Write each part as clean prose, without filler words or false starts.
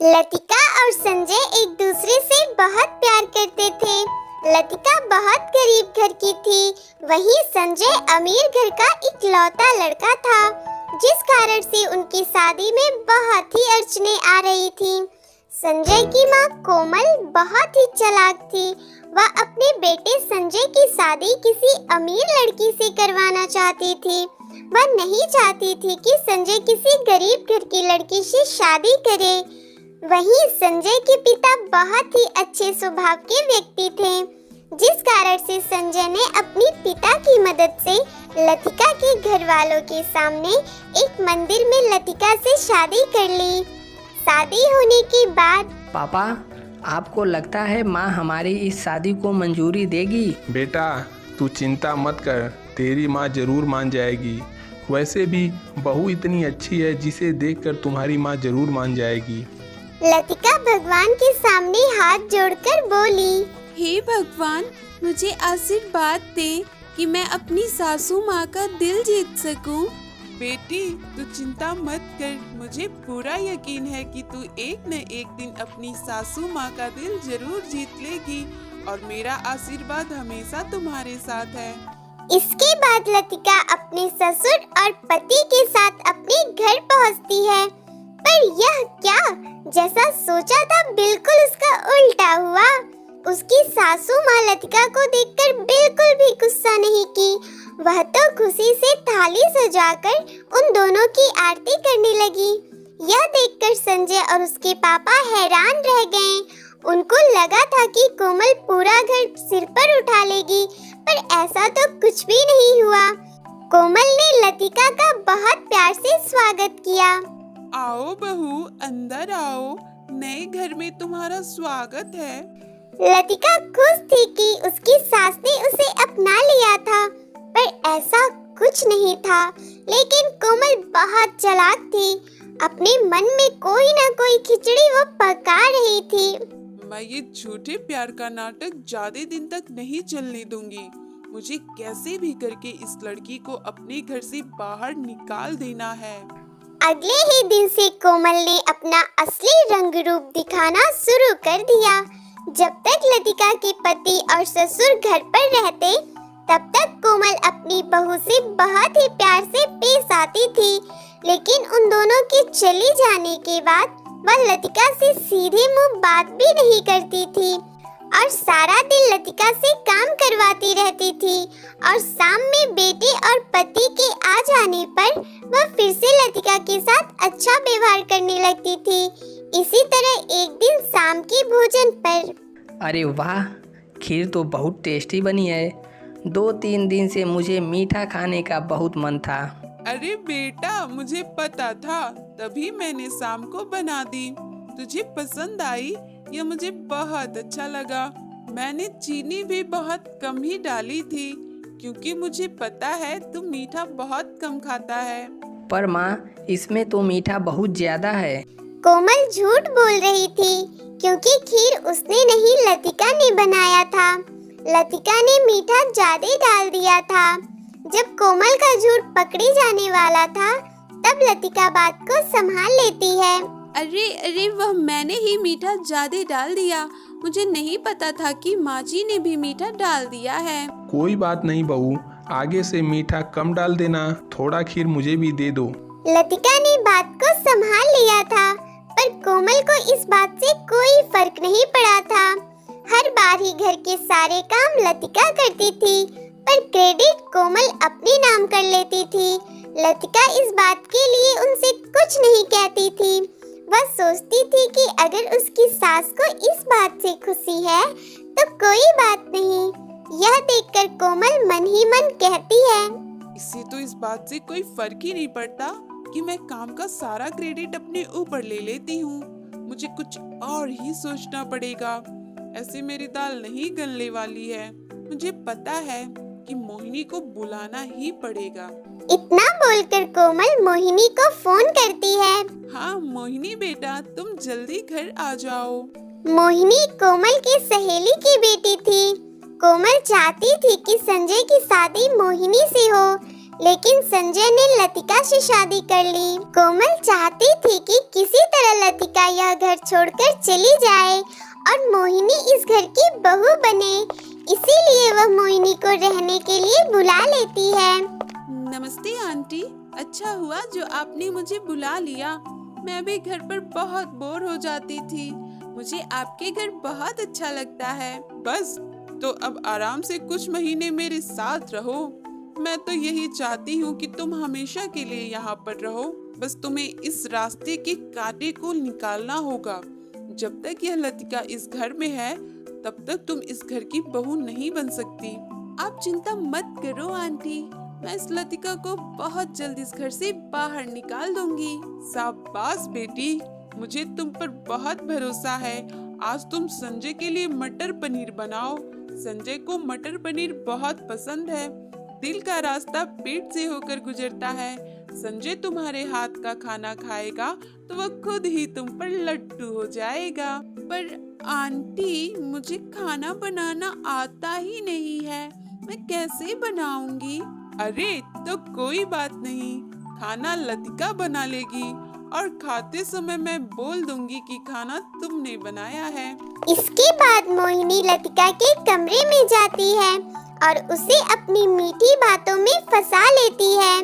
लतिका और संजय एक दूसरे से बहुत प्यार करते थे। लतिका बहुत गरीब घर की थी, वहीं संजय अमीर घर का इकलौता लड़का था, जिस कारण से उनकी शादी में बहुत ही अड़चने आ रही थी। संजय की मां कोमल बहुत ही चालाक थी। वह अपने बेटे संजय की शादी किसी अमीर लड़की से करवाना चाहती थी। वह नहीं चाहती थी कि संजय किसी गरीब घर की लड़की से शादी करे। वहीं संजय के पिता बहुत ही अच्छे स्वभाव के व्यक्ति थे, जिस कारण से संजय ने अपनी पिता की मदद से लतिका के घर वालों के सामने एक मंदिर में लतिका से शादी कर ली। शादी होने के बाद पापा, आपको लगता है माँ हमारी इस शादी को मंजूरी देगी? बेटा, तू चिंता मत कर, तेरी माँ जरूर मान जाएगी। वैसे भी बहू इतनी अच्छी है, जिसे देखकर तुम्हारी माँ जरूर मान जाएगी। लतिका भगवान के सामने हाथ जोड़कर बोली, हे भगवान, मुझे आशीर्वाद दे कि मैं अपनी सासू माँ का दिल जीत सकूं। बेटी, तू चिंता मत कर, मुझे पूरा यकीन है कि तू एक न एक दिन अपनी सासू माँ का दिल जरूर जीत लेगी और मेरा आशीर्वाद हमेशा तुम्हारे साथ है। इसके बाद लतिका अपने ससुर और पति के साथ अपने घर पहुंचती है, पर यह क्या, जैसा सोचा था बिल्कुल उसका उल्टा हुआ। उसकी सासू माँ लतिका को देखकर बिल्कुल भी गुस्सा नहीं की। वह तो खुशी से थाली सजाकर उन दोनों की आरती करने लगी। यह देखकर संजय और उसके पापा हैरान रह गए। उनको लगा था कि कोमल पूरा घर सिर पर उठा लेगी, पर ऐसा तो कुछ भी नहीं हुआ। कोमल ने लतिका का बहुत प्यार से स्वागत किया। आओ बहू, अंदर आओ, नए घर में तुम्हारा स्वागत है। लतिका खुश थी कि उसकी सास ने उसे अपना लिया था, पर ऐसा कुछ नहीं था। लेकिन कोमल बहुत चालाक थी। अपने मन में कोई ना कोई खिचड़ी वो पका रही थी। मैं ये झूठे प्यार का नाटक ज्यादा दिन तक नहीं चलने दूंगी। मुझे कैसे भी करके इस लड़की को अपने घर से बाहर निकाल देना है। अगले ही दिन से कोमल ने अपना असली रंग रूप दिखाना शुरू कर दिया। जब तक लतिका के पति और ससुर घर पर रहते, तब तक कोमल अपनी बहू से बहुत ही प्यार से पेश आती थी। लेकिन उन दोनों के चले जाने के बाद वह लतिका से सीधे मुंह बात भी नहीं करती थी और सारा दिन लतिका से काम करवाती रहती थी। और शाम में बेटे और पति के आ जाने पर वह फिर से लतिका के साथ अच्छा व्यवहार करने लगती थी। इसी तरह एक दिन शाम के भोजन पर, अरे वाह, खीर तो बहुत टेस्टी बनी है। 2-3 दिन से मुझे मीठा खाने का बहुत मन था। अरे बेटा, मुझे पता था, तभी मैंने शाम को बना दी। तुझे पसंद आई? यह मुझे बहुत अच्छा लगा। मैंने चीनी भी बहुत कम ही डाली थी, क्योंकि मुझे पता है तू मीठा बहुत कम खाता है। पर माँ, इसमें तो मीठा बहुत ज्यादा है। कोमल झूठ बोल रही थी, क्योंकि खीर उसने नहीं लतिका ने बनाया था। लतिका ने मीठा ज्यादा डाल दिया था। जब कोमल का झूठ पकड़ी जाने वाला था, तब लतिका बात को संभाल लेती है। अरे वह मैंने ही मीठा ज्यादा डाल दिया। मुझे नहीं पता था कि माँ जी ने भी मीठा डाल दिया है। कोई बात नहीं बहू, आगे से मीठा कम डाल देना। थोड़ा खीर मुझे भी दे दो। लतिका ने बात को संभाल लिया था, पर कोमल को इस बात से कोई फर्क नहीं पड़ा था। हर बार ही घर के सारे काम लतिका करती थी, पर क्रेडिट कोमल अपने नाम कर लेती थी। लतिका इस बात के लिए उनसे कुछ नहीं कहती थी। वह सोचती थी कि अगर उसकी सास को इस बात से खुशी है, तो कोई बात नहीं। यह देखकर कोमल मन ही मन कहती है, इससे तो इस बात से कोई फर्क ही नहीं पड़ता कि मैं काम का सारा क्रेडिट अपने ऊपर ले लेती हूँ। मुझे कुछ और ही सोचना पड़ेगा, ऐसे मेरी दाल नहीं गलने वाली है। मुझे पता है कि मोहिनी को बुलाना ही पड़ेगा। इतना बोलकर कोमल मोहिनी को फोन करती है। हाँ मोहिनी बेटा, तुम जल्दी घर आ जाओ। मोहिनी कोमल की सहेली की बेटी थी। कोमल चाहती थी कि संजय की शादी मोहिनी से हो, लेकिन संजय ने लतिका से शादी कर ली। कोमल चाहती थी कि किसी तरह लतिका यह घर छोड़कर चली जाए और मोहिनी इस घर की बहू बने। इसीलिए वह मोहिनी को रहने के लिए बुला लेती है। नमस्ते आंटी, अच्छा हुआ जो आपने मुझे बुला लिया। मैं भी घर पर बहुत बोर हो जाती थी। मुझे आपके घर बहुत अच्छा लगता है। बस तो अब आराम से कुछ महीने मेरे साथ रहो। मैं तो यही चाहती हूँ कि तुम हमेशा के लिए यहाँ पर रहो। बस तुम्हें इस रास्ते के कांटे को निकालना होगा। जब तक यह लतिका इस घर में है तब तक तुम इस घर की बहू नहीं बन सकती। आप चिंता मत करो आंटी, मैं इस लतिका को बहुत जल्द इस घर से बाहर निकाल दूंगी। शाबाश बेटी, मुझे तुम पर बहुत भरोसा है। आज तुम संजय के लिए मटर पनीर बनाओ। संजय को मटर पनीर बहुत पसंद है। दिल का रास्ता पेट से होकर गुजरता है। संजय तुम्हारे हाथ का खाना खाएगा तो वह खुद ही तुम पर लट्टू हो जाएगा। पर आंटी, मुझे खाना बनाना आता ही नहीं है, मैं कैसे बनाऊंगी? अरे तो कोई बात नहीं, खाना लतिका बना लेगी और खाते समय मैं बोल दूंगी कि खाना तुमने बनाया है। इसके बाद मोहिनी लतिका के कमरे में जाती है और उसे अपनी मीठी बातों में फंसा लेती है।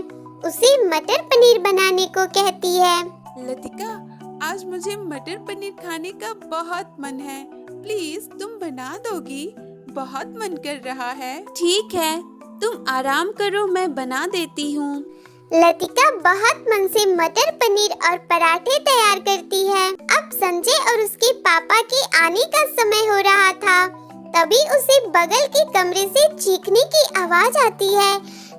उसे मटर पनीर बनाने को कहती है। लतिका, आज मुझे मटर पनीर खाने का बहुत मन है, प्लीज तुम बना दोगी? बहुत मन कर रहा है। ठीक है, तुम आराम करो, मैं बना देती हूँ। लतिका बहुत मन से मटर पनीर और पराठे तैयार करती है। अब संजय और उसके पापा के आने का समय हो रहा था। तभी उसे बगल के कमरे से चीखने की आवाज आती है।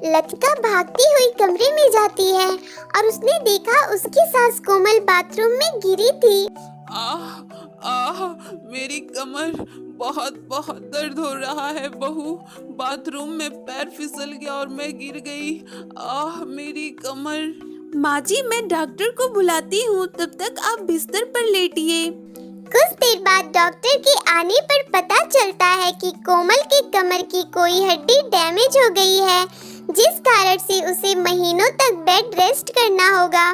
लतिका भागती हुई कमरे में जाती है और उसने देखा उसकी सास कोमल बाथरूम में गिरी थी। आह आह, मेरी कमर, बहुत बहुत दर्द हो रहा है बहू। बाथरूम में पैर फिसल गया और मैं गिर गई। आह, मेरी कमर। माँ जी, मैं डॉक्टर को बुलाती हूँ, तब तक आप बिस्तर पर लेटिए। कुछ देर बाद डॉक्टर के आने पर पता चलता है कि कोमल के कमर की कोई हड्डी डैमेज हो गई है, जिस कारण से उसे महीनों तक बेड रेस्ट करना होगा।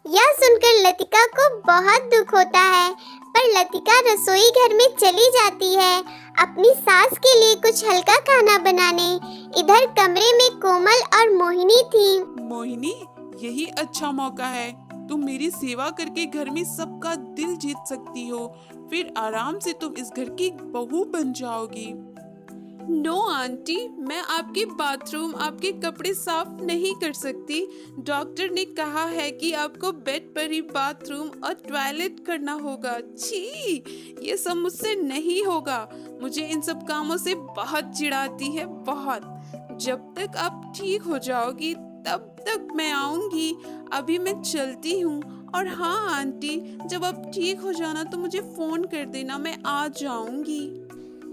यह सुनकर लतिका को बहुत दुख होता है, पर लतिका रसोई घर में चली जाती है अपनी सास के लिए कुछ हल्का खाना बनाने। इधर कमरे में कोमल और मोहिनी थी। मोहिनी, यही अच्छा मौका है। तुम मेरी सेवा करके घर में सबका दिल जीत सकती हो। फिर आराम से तुम इस घर की बहू बन जाओगी। नो आंटी, मैं आपके बाथरूम, आपके कपड़े साफ नहीं कर सकती। डॉक्टर ने कहा है कि आपको बेड पर ही बाथरूम और टॉयलेट करना होगा। छी, ये सब मुझसे नहीं होगा। मुझे इन सब कामों से बहुत चिढ़ाती है, बहुत। जब तक आप ठीक हो जाओगी तब तक मैं आऊंगी। अभी मैं चलती हूँ। और हाँ आंटी, जब आप ठीक हो जाना तो मुझे फोन कर देना, मैं आ जाऊंगी।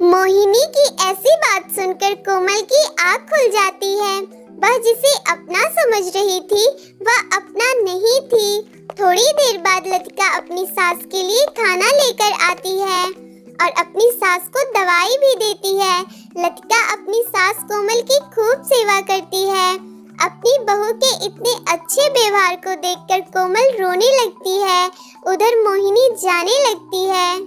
मोहिनी की ऐसी बात सुनकर कोमल की आँख खुल जाती है। वह जिसे अपना समझ रही थी वह अपना नहीं थी। थोड़ी देर बाद लतिका अपनी सास के लिए खाना लेकर आती है और अपनी सास को दवाई भी देती है। लतिका अपनी सास कोमल की खूब सेवा करती है। अपनी बहू के इतने अच्छे व्यवहार को देखकर कोमल रोने लगती है। उधर मोहिनी जाने लगती है।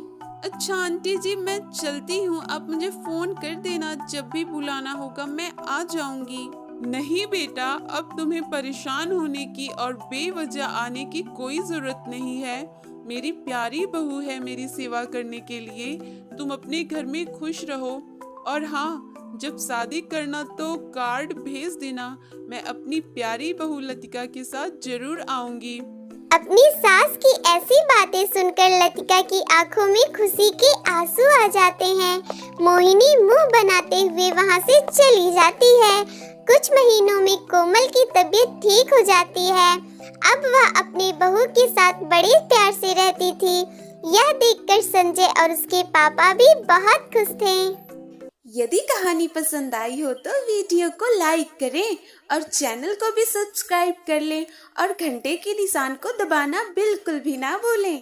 अच्छा आंटी जी, मैं चलती हूँ। आप मुझे फोन कर देना, जब भी बुलाना होगा मैं आ जाऊंगी। नहीं बेटा, अब तुम्हें परेशान होने की और बेवजह आने की कोई जरूरत नहीं है। मेरी प्यारी बहू है मेरी सेवा करने के लिए। तुम अपने घर में खुश रहो। और हाँ, जब शादी करना तो कार्ड भेज देना। मैं अपनी प्यारी बहू लतिका के साथ जरूर आऊंगी। अपनी सास की ऐसी बातें सुनकर लतिका की आंखों में खुशी के आंसू आ जाते हैं। मोहिनी मुंह बनाते हुए वहां से चली जाती है। कुछ महीनों में कोमल की तबीयत ठीक हो जाती है। अब वह अपने बहू के साथ बड़े प्यार से रहती थी। यह देखकर संजय और उसके पापा भी बहुत खुश थे। यदि कहानी पसंद आई हो तो वीडियो को लाइक करें और चैनल को भी सब्सक्राइब कर लें और घंटे के निशान को दबाना बिल्कुल भी ना भूलें।